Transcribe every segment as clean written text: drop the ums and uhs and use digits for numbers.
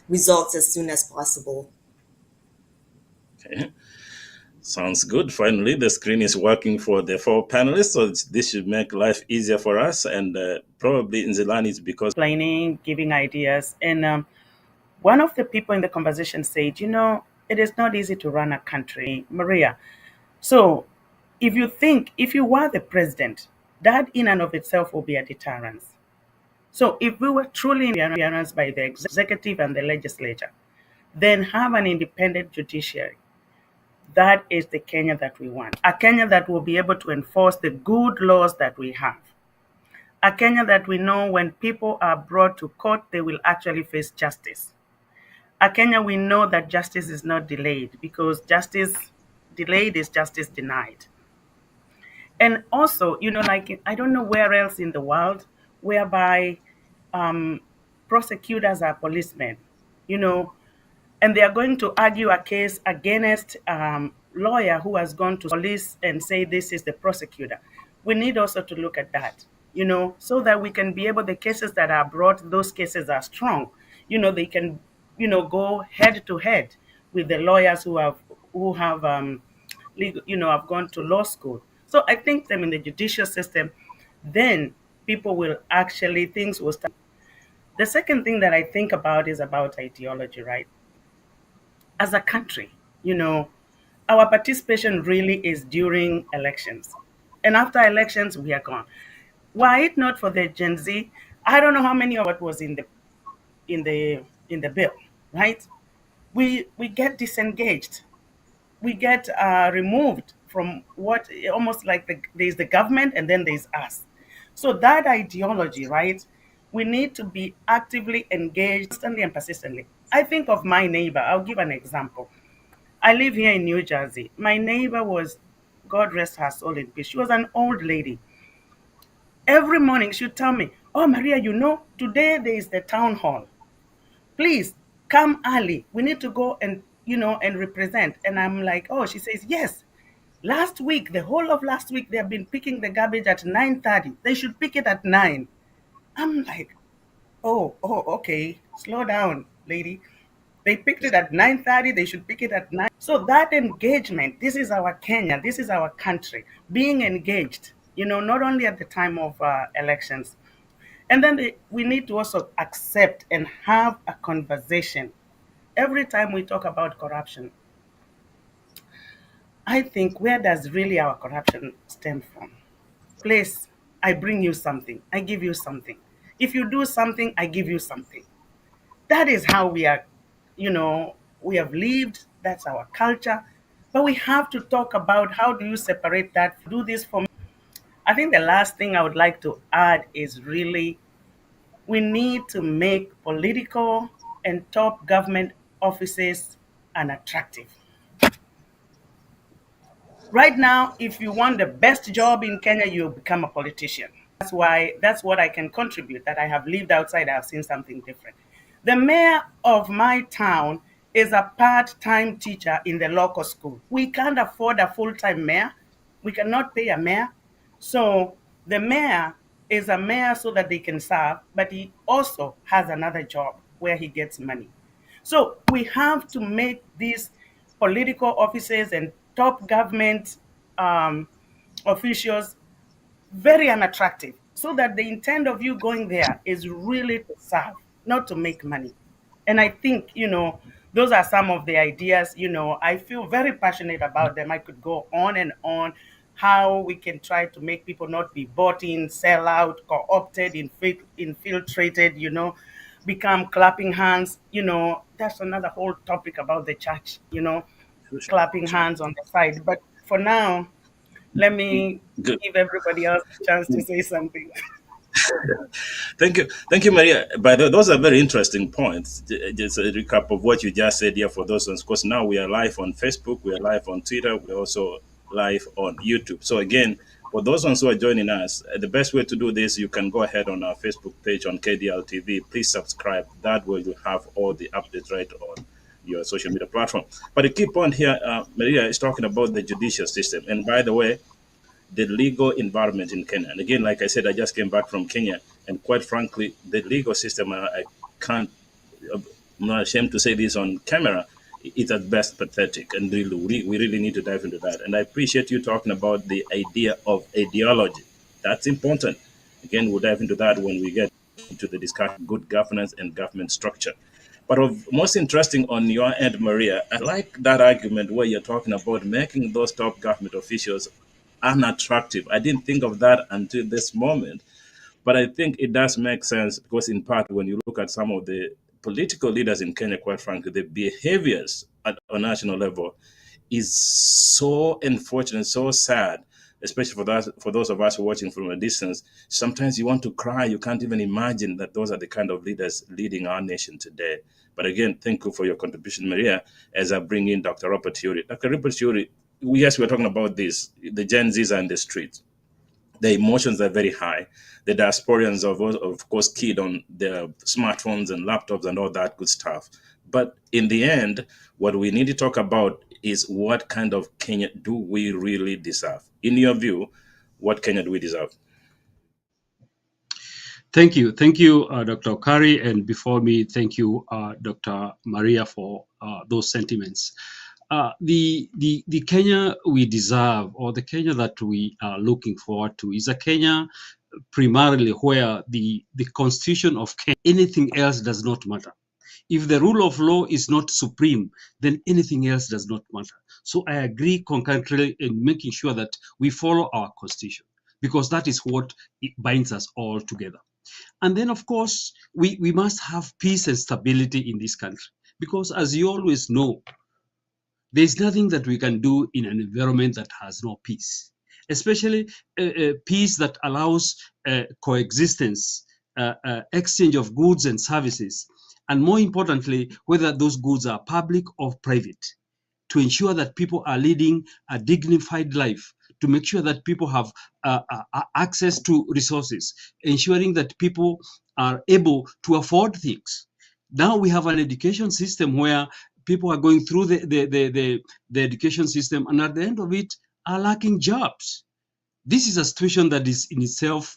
results as soon as possible. Okay. Sounds good. Finally, the screen is working for the four panelists, so this should make life easier for us. And probably in Zelani, it's because Explaining, giving ideas. And one of the people in the conversation said, it is not easy to run a country, Maria. So if you were the president, that in and of itself will be a deterrence. So if we were truly interference by the executive and the legislature, then have an independent judiciary. That is the Kenya that we want. A Kenya that will be able to enforce the good laws that we have. A Kenya that we know when people are brought to court, they will actually face justice. A Kenya we know that justice is not delayed, because justice delayed is justice denied. And also, like, I don't know where else in the world whereby prosecutors are policemen, you know, and they are going to argue a case against lawyer who has gone to police and say this is the prosecutor. We need also to look at that, so that we can be able, the cases that are brought, those cases are strong. They can, go head to head with the lawyers who have legal, have gone to law school. So I think them in the judicial system, then people will actually, things will start. The second thing that I think about is about ideology, right? As a country, our participation really is during elections. And after elections, we are gone. Were it not for the Gen Z, I don't know how many of what was in the bill, right? We get disengaged. We get removed from what, almost like there's the government and then there's us. So that ideology, right? We need to be actively engaged constantly and persistently. I think of my neighbor. I'll give an example. I live here in New Jersey. My neighbor was, God rest her soul in peace. She was an old lady. Every morning she'd tell me, "Oh, Maria, today there is the town hall. Please come early. We need to go and represent." And I'm like, "Oh," she says, "Yes. Last week, the whole of last week, they have been picking the garbage at 9:30. They should pick it at 9." I'm like, oh, okay. Slow down, lady. They picked it at 9:30. They should pick it at 9. So that engagement, this is our Kenya. This is our country. Being engaged, not only at the time of elections. And then we need to also accept and have a conversation. Every time we talk about corruption, I think, where does really our corruption stem from? Please, I bring you something. I give you something. If you do something, I give you something. That is how we are, we have lived. That's our culture. But we have to talk about, how do you separate that? Do this for me. I think the last thing I would like to add is, really, we need to make political and top government offices unattractive. Right now, if you want the best job in Kenya, you become a politician. That's what I can contribute, that I have lived outside, I have seen something different. The mayor of my town is a part-time teacher in the local school. We can't afford a full-time mayor. We cannot pay a mayor. So the mayor is a mayor so that they can serve, but he also has another job where he gets money. So we have to make these political offices and top government officials very unattractive, so that the intent of you going there is really to serve, not to make money. And I think, those are some of the ideas. I feel very passionate about them. I could go on and on, how we can try to make people not be bought in, sell out, co-opted, infiltrated, become clapping hands. That's another whole topic about the church, clapping hands on the side. But for now, let me good. give everybody else a chance to say something. Thank you, Maria. By the way, those are very interesting points. Just a recap of what you just said here for those ones. Because now we are live on Facebook, we are live on Twitter, we're also live on YouTube. So again, for those ones who are joining us, the best way to do this, you can go ahead on our Facebook page on KDL TV. Please subscribe. That way you have all the updates right on your social media platform. But the key point here, Maria is talking about the judicial system. And by the way, the legal environment in Kenya. And again, like I said, I just came back from Kenya, and quite frankly, the legal system, I can't. I'm not ashamed to say this on camera, it's at best pathetic. And really, we really need to dive into that. And I appreciate you talking about the idea of ideology. That's important. Again, we'll dive into that when we get into the discussion good governance and government structure. But of most interesting on your end, Maria, I like that argument where you're talking about making those top government officials unattractive. I didn't think of that until this moment, but I think it does make sense because, in part, when you look at some of the political leaders in Kenya, quite frankly, the behaviors at a national level is so unfortunate, so sad, especially for those of us watching from a distance. Sometimes you want to cry. You can't even imagine that those are the kind of leaders leading our nation today. But again, thank you for your contribution, Maria, as I bring in Dr. Robert Yuri. Dr. Robert Yuri, yes, we're talking about this. The Gen Zs are in the streets. The emotions are very high. The diasporians, of course, keyed on their smartphones and laptops and all that good stuff. But in the end, what we need to talk about is what kind of Kenya do we really deserve? In your view, what Kenya do we deserve? Thank you, Dr. Okari, and before me, thank you, Dr. Maria, for those sentiments. The Kenya we deserve, or the Kenya that we are looking forward to, is a Kenya primarily where the constitution of Kenya, anything else does not matter. If the rule of law is not supreme, then anything else does not matter. So I agree concurrently in making sure that we follow our constitution, because that is what binds us all together. And then, of course, we must have peace and stability in this country, because as you always know, there's nothing that we can do in an environment that has no peace, especially peace that allows coexistence, exchange of goods and services, and more importantly, whether those goods are public or private, to ensure that people are leading a dignified life, to make sure that people have access to resources, ensuring that people are able to afford things. Now we have an education system where people are going through the education system, and at the end of it are lacking jobs. This is a situation that is in itself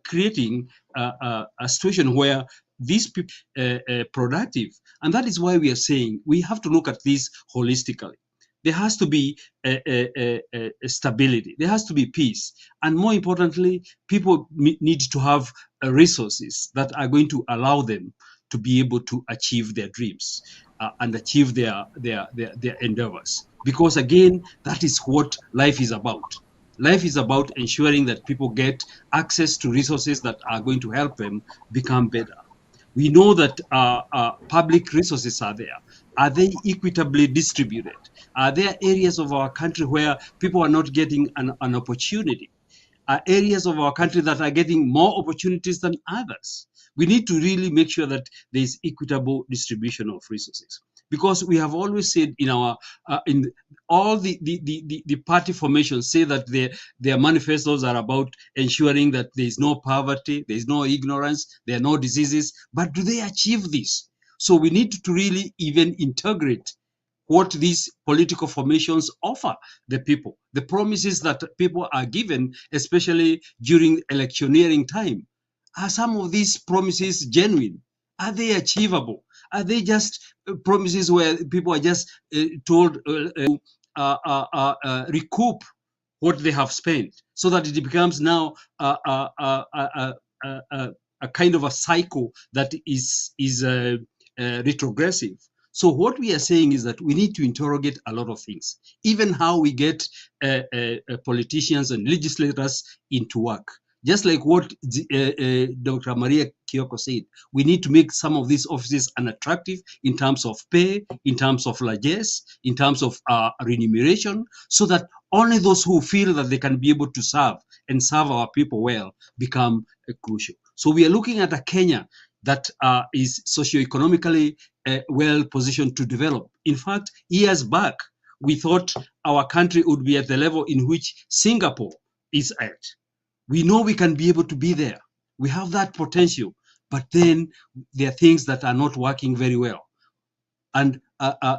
creating a situation where these people are productive. And that is why we are saying we have to look at this holistically. There has to be a stability. There has to be peace. And more importantly, people need to have resources that are going to allow them to be able to achieve their dreams and achieve their endeavors. Because again, that is what life is about. Life is about ensuring that people get access to resources that are going to help them become better. We know that public resources are there. Are they equitably distributed? Are there areas of our country where people are not getting an opportunity? Are areas of our country that are getting more opportunities than others? We need to really make sure that there is equitable distribution of resources. Because we have always said in our in all the party formations say that their manifestos are about ensuring that there is no poverty, there is no ignorance, there are no diseases. But do they achieve this? So we need to really even integrate what these political formations offer the people, the promises that people are given, especially during electioneering time. Are some of these promises genuine? Are they achievable? Are they just promises where people are just told to recoup what they have spent, so that it becomes now a kind of a cycle that is retrogressive? So what we are saying is that we need to interrogate a lot of things, even how we get politicians and legislators into work. Just like what Dr. Maria Kyoko said, we need to make some of these offices unattractive in terms of pay, in terms of largesse, in terms of remuneration, so that only those who feel that they can be able to serve and serve our people well become crucial. So we are looking at a Kenya that is socioeconomically well positioned to develop. In fact, years back, we thought our country would be at the level in which Singapore is at. We know we can be able to be there. We have that potential, but then there are things that are not working very well. And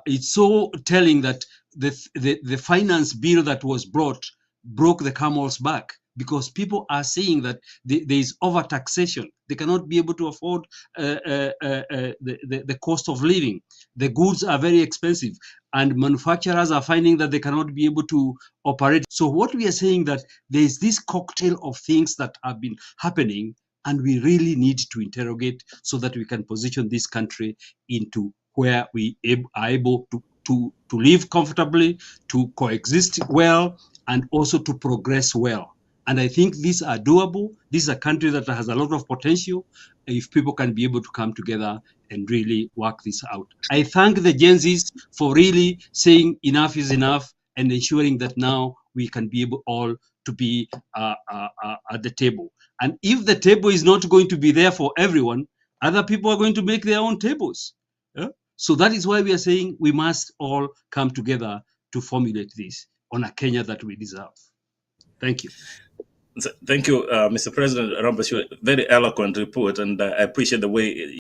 it's so telling that the finance bill that was brought broke the camel's back. because people are saying that there is over taxation. They cannot be able to afford the cost of living. The goods are very expensive, and manufacturers are finding that they cannot be able to operate. So what we are saying that there is this cocktail of things that have been happening, and we really need to interrogate so that we can position this country into where we are able to live comfortably, to coexist well, and also to progress well. And I think these are doable. This is a country that has a lot of potential if people can be able to come together and really work this out. I thank the Gen Zs for really saying enough is enough and ensuring that now we can be able all to be at the table. And if the table is not going to be there for everyone, other people are going to make their own tables. Yeah? So that is why we are saying we must all come together to formulate this on a Kenya that we deserve. Thank you. Thank you, Mr. President Rambashu. Very eloquent report, and I appreciate the way